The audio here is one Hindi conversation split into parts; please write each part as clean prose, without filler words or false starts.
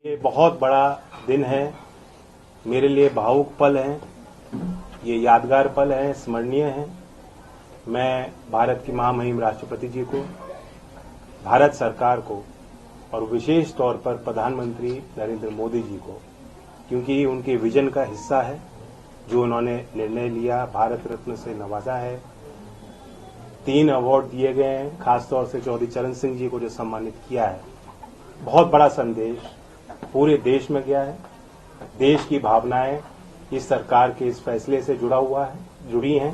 ये बहुत बड़ा दिन है, मेरे लिए भावुक पल है, ये यादगार पल है, स्मरणीय है। मैं भारत की महामहिम राष्ट्रपति जी को, भारत सरकार को और विशेष तौर पर प्रधानमंत्री नरेंद्र मोदी जी को, क्योंकि उनके विजन का हिस्सा है, जो उन्होंने निर्णय लिया, भारत रत्न से नवाजा है। 3 अवार्ड दिए गए हैं, खासतौर से चौधरी चरण सिंह जी को जो सम्मानित किया है। बहुत बड़ा संदेश पूरे देश में गया है। देश की भावनाएं इस सरकार के इस फैसले से जुड़ी हैं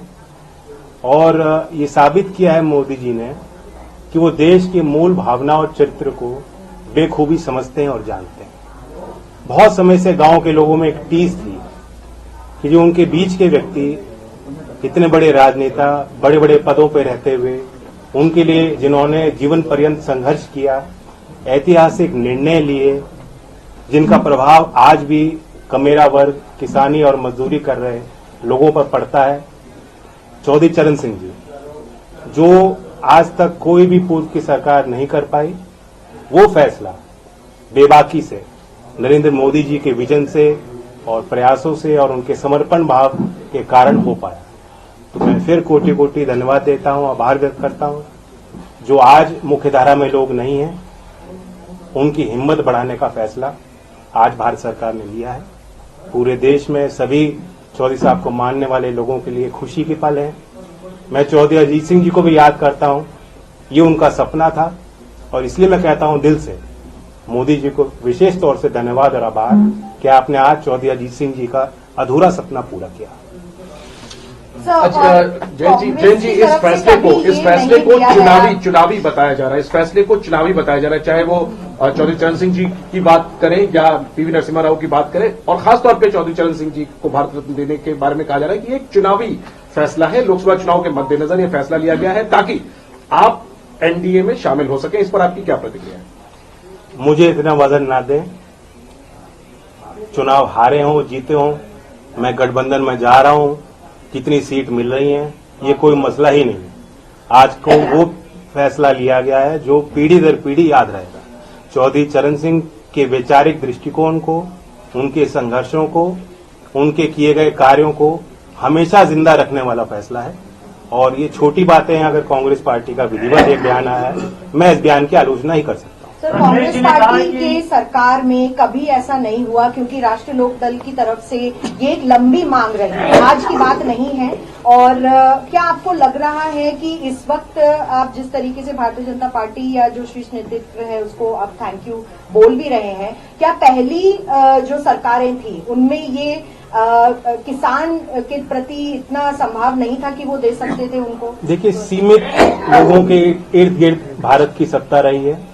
और ये साबित किया है मोदी जी ने कि वो देश की मूल भावना और चरित्र को बेखूबी समझते हैं और जानते हैं। बहुत समय से गांव के लोगों में एक टीस थी कि जो उनके बीच के व्यक्ति इतने बड़े राजनेता, बड़े बड़े पदों पर रहते हुए, उनके लिए जिन्होंने जीवन पर्यंत संघर्ष किया, ऐतिहासिक निर्णय लिए, जिनका प्रभाव आज भी कमेरा वर्ग, किसानी और मजदूरी कर रहे लोगों पर पड़ता है, चौधरी चरण सिंह जी, जो आज तक कोई भी पूर्व की सरकार नहीं कर पाई, वो फैसला बेबाकी से नरेंद्र मोदी जी के विजन से और प्रयासों से और उनके समर्पण भाव के कारण हो पाया। तो मैं फिर कोटि कोटि धन्यवाद देता हूं, आभार व्यक्त करता हूं। जो आज मुख्यधारा में लोग नहीं हैं, उनकी हिम्मत बढ़ाने का फैसला आज भारत सरकार ने लिया है। पूरे देश में सभी चौधरी साहब को मानने वाले लोगों के लिए खुशी की पल है। मैं चौधरी अजीत सिंह जी को भी याद करता हूं, ये उनका सपना था और इसलिए मैं कहता हूं दिल से मोदी जी को विशेष तौर से धन्यवाद और आभार कि आपने आज चौधरी अजीत सिंह जी का अधूरा सपना पूरा किया। जैन जी, इस फैसले को चुनावी बताया जा रहा है। इस फैसले को चुनावी बताया जा रहा है, चाहे वो चौधरी चरण सिंह जी की बात करें या पीवी नरसिम्हा राव की बात करें, और खासतौर पे चौधरी चरण सिंह जी को भारत रत्न देने के बारे में कहा जा रहा है कि एक चुनावी फैसला है। लोकसभा चुनाव के मद्देनजर यह फैसला लिया गया है ताकि आप एनडीए में शामिल हो सके। इस पर आपकी क्या प्रतिक्रिया है? मुझे इतना वजन ना दें, चुनाव हारे हों जीते हों, मैं गठबंधन में जा रहा हूं, कितनी सीट मिल रही है, ये कोई मसला ही नहीं। आज को वो फैसला लिया गया है जो पीढ़ी दर पीढ़ी याद रहेगा। चौधरी चरण सिंह के वैचारिक दृष्टिकोण को, उनके संघर्षों को, उनके किए गए कार्यों को हमेशा जिंदा रखने वाला फैसला है। और ये छोटी बातें हैं, अगर कांग्रेस पार्टी का विधिवत एक बयान आया है, मैं इस बयान की आलोचना ही कर सकता हूं। सर, कांग्रेस पार्टी के सरकार में कभी ऐसा नहीं हुआ, क्योंकि राष्ट्रीय लोक दल की तरफ से ये एक लंबी मांग रही, आज की बात नहीं है। और क्या आपको लग रहा है कि इस वक्त आप जिस तरीके से भारतीय जनता पार्टी या जो शीर्ष नेतृत्व है उसको आप थैंक यू बोल भी रहे हैं, क्या पहली जो सरकारें थी उनमें ये किसान के प्रति इतना संभाव नहीं था कि वो दे सकते थे उनको? देखिए, सीमित लोगों के इर्द गिर्द भारत की सत्ता रही है।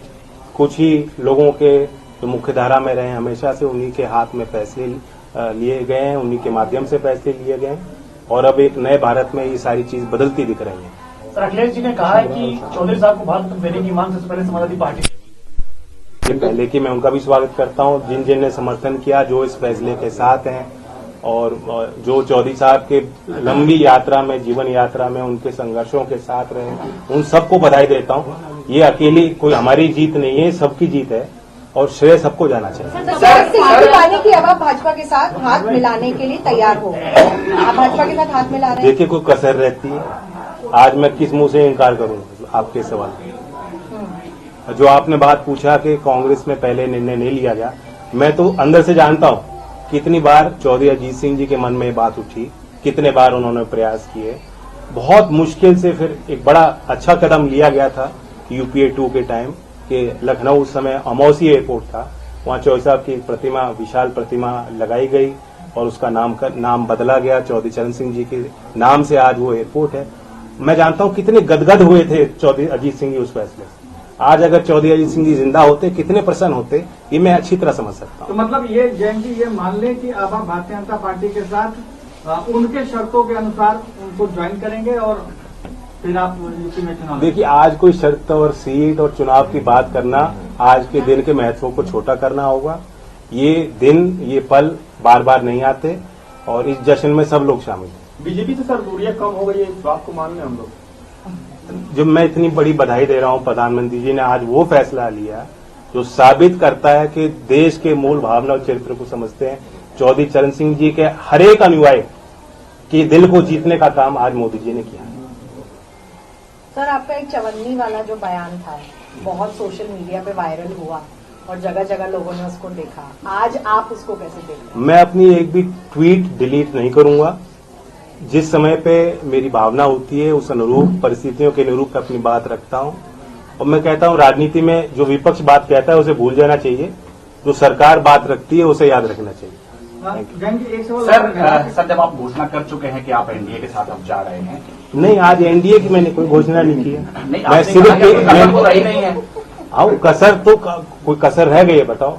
कुछ ही लोगों के जो मुख्यधारा में रहे, हमेशा से उन्हीं के हाथ में फैसले लिए गए हैं, उन्हीं के माध्यम से फैसले लिए गए हैं और अब एक नए भारत में ये सारी चीज बदलती दिख रही है। सर, अखिलेश जी ने कहा है कि चौधरी साहब को भारत रत्न देने की मांग सबसे पहले समाजवादी पार्टी पहले कि मैं उनका भी स्वागत करता हूं, जिन ने समर्थन किया, जो इस फैसले के साथ हैं और जो चौधरी साहब के लंबी यात्रा में, जीवन यात्रा में उनके संघर्षों के साथ रहे, उन सबको बधाई देता हूं। ये अकेली कोई हमारी जीत नहीं है, सबकी जीत है और श्रेय सबको जाना चाहिए। पाने की अब आप भाजपा के साथ हाथ मिलाने के लिए तैयार हो? आप भाजपा के साथ हाथ मिला रहे हैं? देखिए, कोई कसर रहती है, आज मैं किस मुंह से इनकार करूंगा आपके सवाल। जो आपने बात पूछा कि कांग्रेस में पहले निर्णय नहीं लिया गया, मैं तो अंदर से जानता हूं कितनी बार चौधरी अजीत सिंह जी के मन में ये बात उठी, कितने बार उन्होंने प्रयास किए। बहुत मुश्किल से फिर एक बड़ा अच्छा कदम लिया गया था यूपीए 2 के टाइम कि लखनऊ उस समय अमौसी एयरपोर्ट था, वहां चौधरी साहब की प्रतिमा, विशाल प्रतिमा लगाई गई और उसका नाम बदला गया, चौधरी चरण सिंह जी के नाम से आज वो एयरपोर्ट है। मैं जानता हूं कितने गदगद हुए थे चौधरी अजीत सिंह जी उस फैसले से। आज अगर चौधरी अजीत सिंह जी जिंदा होते, कितने प्रसन्न होते, ये मैं अच्छी तरह समझ सकता हूं। तो मतलब ये जैन जी ये मान लें कि अब आप भारतीय जनता पार्टी के साथ उनके शर्तों के अनुसार उनको ज्वाइन करेंगे और फिर आप यूपी में चुनाव? देखिए, आज कोई शर्त और सीट और चुनाव की बात करना आज के दिन के महत्व को छोटा करना होगा। ये दिन, ये पल बार बार नहीं आते और इस जश्न में सब लोग शामिल हैं। बीजेपी से सर दूरियां कम हो गई है, इस बात को मान लें हम लोग? जब मैं इतनी बड़ी बधाई दे रहा हूं, प्रधानमंत्री जी ने आज वो फैसला लिया जो साबित करता है कि देश के मूल भावना और चरित्र को समझते हैं। चौधरी चरण सिंह जी के हर एक अनुयायी के दिल को जीतने का काम आज मोदी जी ने किया। सर, आपका एक चवन्नी वाला जो बयान था बहुत सोशल मीडिया पे वायरल हुआ और जगह जगह लोगों ने उसको देखा, आज आप उसको कैसे देखते हैं? मैं अपनी एक भी ट्वीट डिलीट नहीं करूंगा। जिस समय पे मेरी भावना होती है उस अनुरूप परिस्थितियों के अनुरूप अपनी बात रखता हूं। और मैं कहता हूं राजनीति में जो विपक्ष बात कहता है उसे भूल जाना चाहिए, जो सरकार बात रखती है उसे याद रखना चाहिए। एक सवाल सर, जब आप घोषणा कर चुके हैं कि आप एनडीए के साथ अब जा रहे हैं। नहीं, आज एनडीए की मैंने कोई घोषणा नहीं की है। नहीं, मैं सिर्फ रही नहीं है। आओ कसर तो कोई कसर रह गई है बताओ,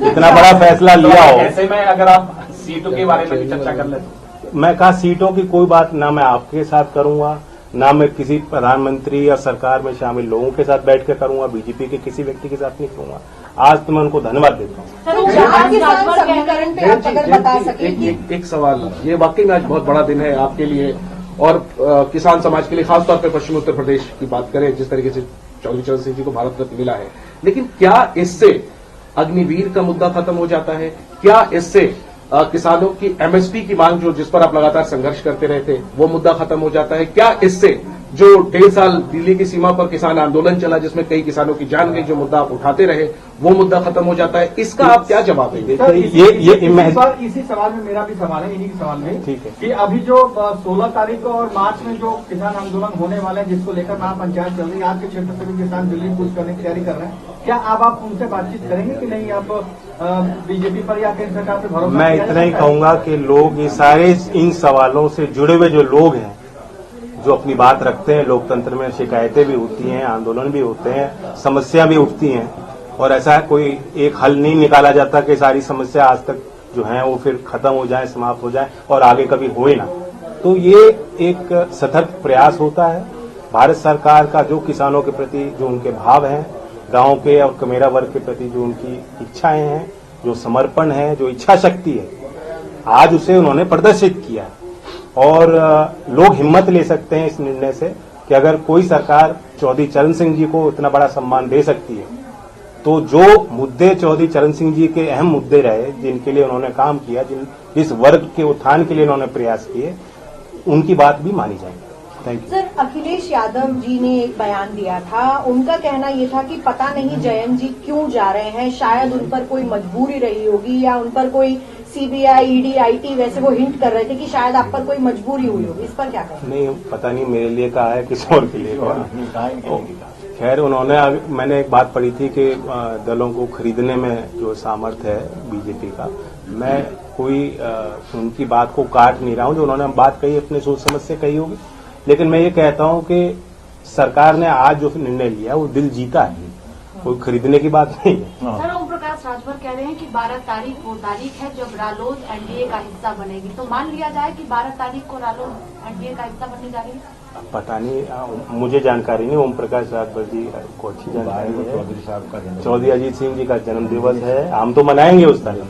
इतना बड़ा फैसला लिया हो। ऐसे में अगर आप सीटों के बारे में भी चर्चा कर ले तो मैं कहा सीटों की कोई बात ना मैं आपके साथ करूंगा, ना मैं किसी प्रधानमंत्री या सरकार में शामिल लोगों के साथ बैठ कर करूंगा, बीजेपी के किसी व्यक्ति के साथ नहीं करूंगा। आज तो मैं उनको धन्यवाद देता हूँ। समीकरण पे आप अगर बता सकें एक सवाल, ये वाकई में आज बहुत बड़ा दिन है आपके लिए और किसान समाज के लिए, खासतौर पर पश्चिमी उत्तर प्रदेश की बात करें, जिस तरीके से चौधरी चरण सिंह जी को भारत रत्न मिला है, लेकिन क्या इससे अग्निवीर का मुद्दा खत्म हो जाता है? क्या इससे किसानों की एमएसपी की मांग जो जिस पर आप लगातार संघर्ष करते रहे थे वो मुद्दा खत्म हो जाता है? क्या इससे जो 1.5 साल दिल्ली की सीमा पर किसान आंदोलन चला जिसमें कई किसानों की जान गई, जो मुद्दा आप उठाते रहे वो मुद्दा खत्म हो जाता है? इसका आप क्या जवाब देंगे? इसी सवाल में मेरा भी सवाल है, इन्हीं के सवाल में ठीक है कि अभी जो 16 तारीख और मार्च में जो किसान आंदोलन होने वाले हैं जिसको लेकर महापंचायत चल रही है, आपके क्षेत्र से भी किसान दिल्ली कूच करने की तैयारी कर रहे हैं, क्या आप उनसे बातचीत करेंगे कि नहीं? आप बीजेपी पर या केंद्र सरकार पर भरोसा? मैं इतना ही कहूंगा कि लोग ये सारे इन सवालों से जुड़े हुए जो लोग हैं, जो अपनी बात रखते हैं, लोकतंत्र में शिकायतें भी होती हैं, आंदोलन भी होते हैं, समस्या भी उठती हैं और ऐसा कोई एक हल नहीं निकाला जाता कि सारी समस्या आज तक जो है वो फिर खत्म हो जाए, समाप्त हो जाए और आगे कभी होए ना। तो ये एक सतत प्रयास होता है भारत सरकार का, जो किसानों के प्रति जो उनके भाव हैं, गांव के और कमेरा वर्ग के प्रति जो उनकी इच्छाएं हैं, जो समर्पण है, जो इच्छा शक्ति है, आज उसे उन्होंने प्रदर्शित किया है। और लोग हिम्मत ले सकते हैं इस निर्णय से कि अगर कोई सरकार चौधरी चरण सिंह जी को इतना बड़ा सम्मान दे सकती है तो जो मुद्दे चौधरी चरण सिंह जी के अहम मुद्दे रहे, जिनके लिए उन्होंने काम किया, जिस वर्ग के उत्थान के लिए उन्होंने प्रयास किए, उनकी बात भी मानी जाएगी। Thank you. Sir, Akhilesh Yadav ji ने एक बयान दिया था, उनका कहना ये था कि पता नहीं जयंत जी क्यों जा रहे हैं, शायद उन पर कोई मजबूरी रही होगी या उन पर कोई सीबीआई, ईडी, आईटी वैसे वो हिंट कर रहे थे कि शायद आप पर कोई मजबूरी हुई होगी, इस पर क्या कहें? नहीं, पता नहीं मेरे लिए कहा है किसी और के लिए कहा। खैर, उन्होंने मैंने एक बात पढ़ी थी कि दलों को खरीदने में जो सामर्थ्य है बीजेपी का, मैं कोई उनकी बात को काट नहीं रहा हूं। जो उन्होंने बात कही अपने सोच समझ से कही होगी, लेकिन मैं ये कहता हूं कि सरकार ने आज जो निर्णय लिया वो दिल जीता है, कोई खरीदने की बात नहीं है। सर, ओम प्रकाश राजभर कह रहे हैं कि 12 तारीख वो तारीख है जब रालोद एनडीए का हिस्सा बनेगी, तो मान लिया जाए कि 12 तारीख को रालोद एनडीए का हिस्सा बनने जा रही है? पता नहीं, मुझे जानकारी नहीं। ओम प्रकाश राजभर जी को अच्छी जानकारी है। चौधरी अजीत सिंह जी का जन्मदिवस है, हम तो मनाएंगे उस तारीख।